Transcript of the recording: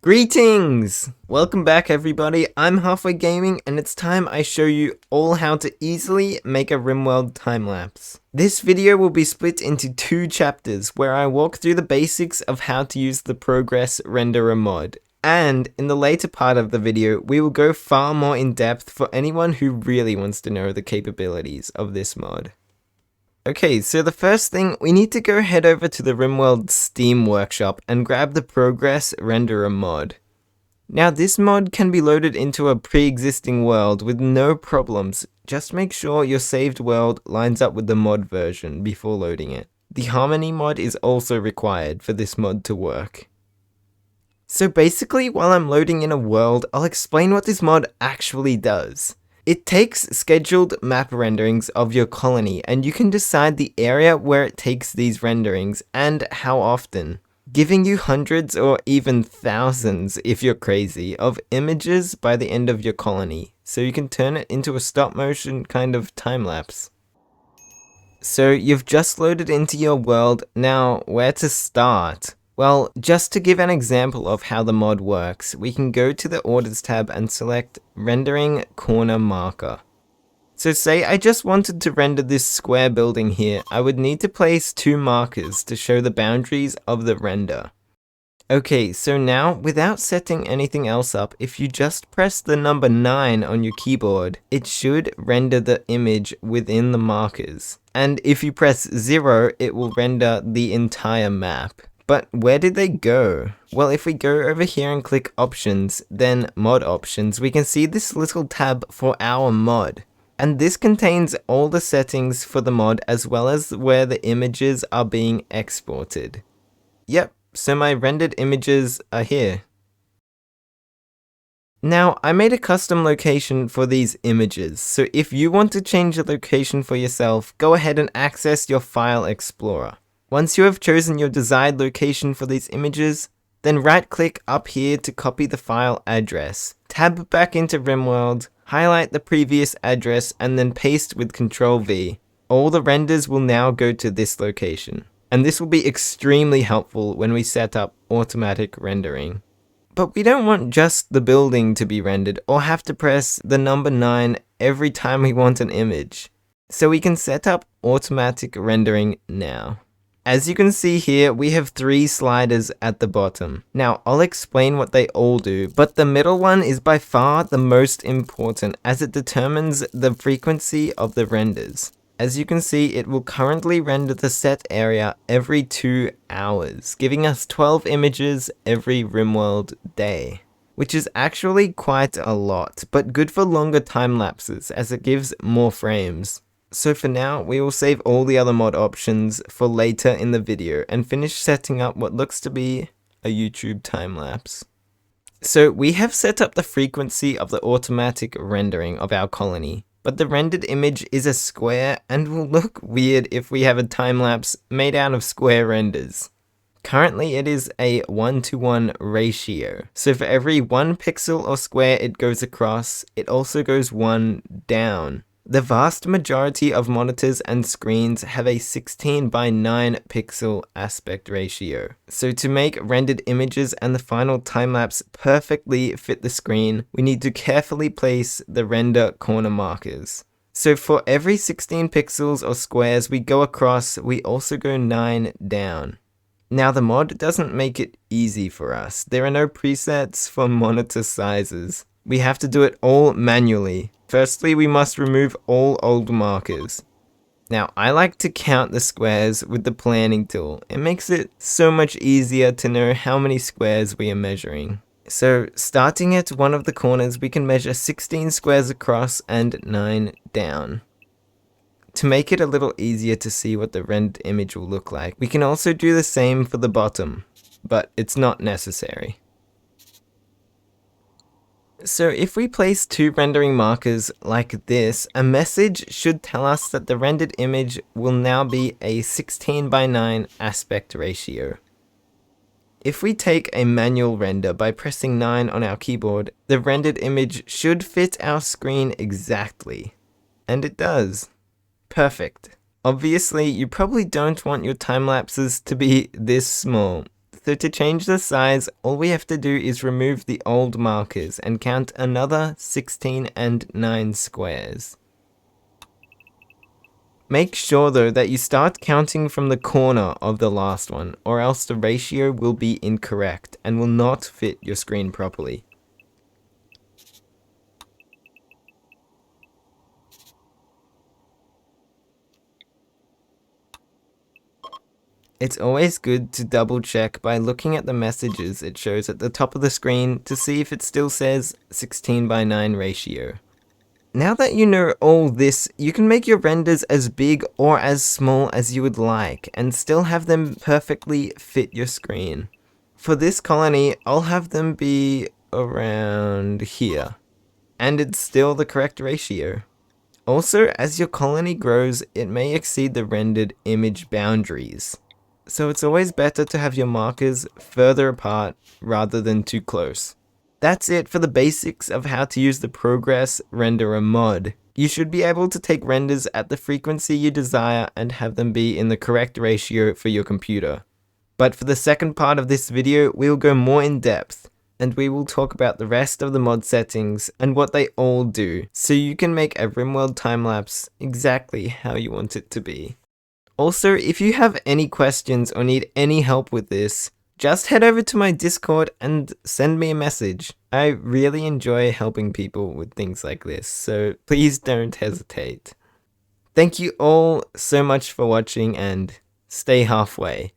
Greetings! Welcome back everybody, I'm Halfway Gaming and it's time I show you all how to easily make a RimWorld time-lapse. This video will be split into two chapters where I walk through the basics of how to use the Progress Renderer mod. And in the later part of the video, we will go far more in depth for anyone who really wants to know the capabilities of this mod. Okay, so the first thing, we need to head over to the RimWorld Steam workshop and grab the Progress Renderer mod. Now this mod can be loaded into a pre-existing world with no problems, just make sure your saved world lines up with the mod version before loading it. The Harmony mod is also required for this mod to work. So basically, while I'm loading in a world, I'll explain what this mod actually does. It takes scheduled map renderings of your colony and you can decide the area where it takes these renderings and how often, giving you hundreds or even thousands, if you're crazy, of images by the end of your colony, so you can turn it into a stop motion kind of time lapse. So you've just loaded into your world, now where to start? Well, just to give an example of how the mod works, we can go to the Orders tab and select Rendering Corner Marker. So say I just wanted to render this square building here, I would need to place two markers to show the boundaries of the render. Okay, so now, without setting anything else up, if you just press the number 9 on your keyboard, it should render the image within the markers. And if you press 0, it will render the entire map. But where did they go? Well, if we go over here and click options, then mod options, we can see this little tab for our mod. And this contains all the settings for the mod as well as where the images are being exported. Yep, so my rendered images are here. Now, I made a custom location for these images, so if you want to change the location for yourself, go ahead and access your File Explorer. Once you have chosen your desired location for these images, then right-click up here to copy the file address. Tab back into RimWorld, highlight the previous address, and then paste with Ctrl-V. All the renders will now go to this location. And this will be extremely helpful when we set up automatic rendering. But we don't want just the building to be rendered or have to press the number 9 every time we want an image. So we can set up automatic rendering now. As you can see here, we have 3 sliders at the bottom. Now, I'll explain what they all do, but the middle one is by far the most important as it determines the frequency of the renders. As you can see, it will currently render the set area every 2 hours, giving us 12 images every RimWorld day. Which is actually quite a lot, but good for longer time lapses as it gives more frames. So for now, we will save all the other mod options for later in the video and finish setting up what looks to be a YouTube time-lapse. So we have set up the frequency of the automatic rendering of our colony, but the rendered image is a square and will look weird if we have a time-lapse made out of square renders. Currently it is a 1:1 ratio, so for every 1 pixel or square it goes across, it also goes 1 down. The vast majority of monitors and screens have a 16:9 pixel aspect ratio. So to make rendered images and the final time-lapse perfectly fit the screen, we need to carefully place the render corner markers. So for every 16 pixels or squares we go across, we also go 9 down. Now the mod doesn't make it easy for us. There are no presets for monitor sizes. We have to do it all manually. Firstly, we must remove all old markers. Now, I like to count the squares with the planning tool. It makes it so much easier to know how many squares we are measuring. So, starting at one of the corners, we can measure 16 squares across and 9 down. To make it a little easier to see what the rendered image will look like, we can also do the same for the bottom, but it's not necessary. So if we place 2 rendering markers like this, a message should tell us that the rendered image will now be a 16:9 aspect ratio. If we take a manual render by pressing 9 on our keyboard, the rendered image should fit our screen exactly. And it does. Perfect. Obviously, you probably don't want your time lapses to be this small. So to change the size, all we have to do is remove the old markers and count another 16 and 9 squares. Make sure though that you start counting from the corner of the last one, or else the ratio will be incorrect and will not fit your screen properly. It's always good to double check by looking at the messages it shows at the top of the screen to see if it still says 16:9 ratio. Now that you know all this, you can make your renders as big or as small as you would like and still have them perfectly fit your screen. For this colony, I'll have them be around here, and it's still the correct ratio. Also, as your colony grows, it may exceed the rendered image boundaries. So it's always better to have your markers further apart rather than too close. That's it for the basics of how to use the Progress Renderer mod. You should be able to take renders at the frequency you desire and have them be in the correct ratio for your computer. But for the second part of this video, we will go more in depth, and we will talk about the rest of the mod settings and what they all do, so you can make a RimWorld time-lapse exactly how you want it to be. Also, if you have any questions or need any help with this, just head over to my Discord and send me a message. I really enjoy helping people with things like this, so please don't hesitate. Thank you all so much for watching, and stay halfway.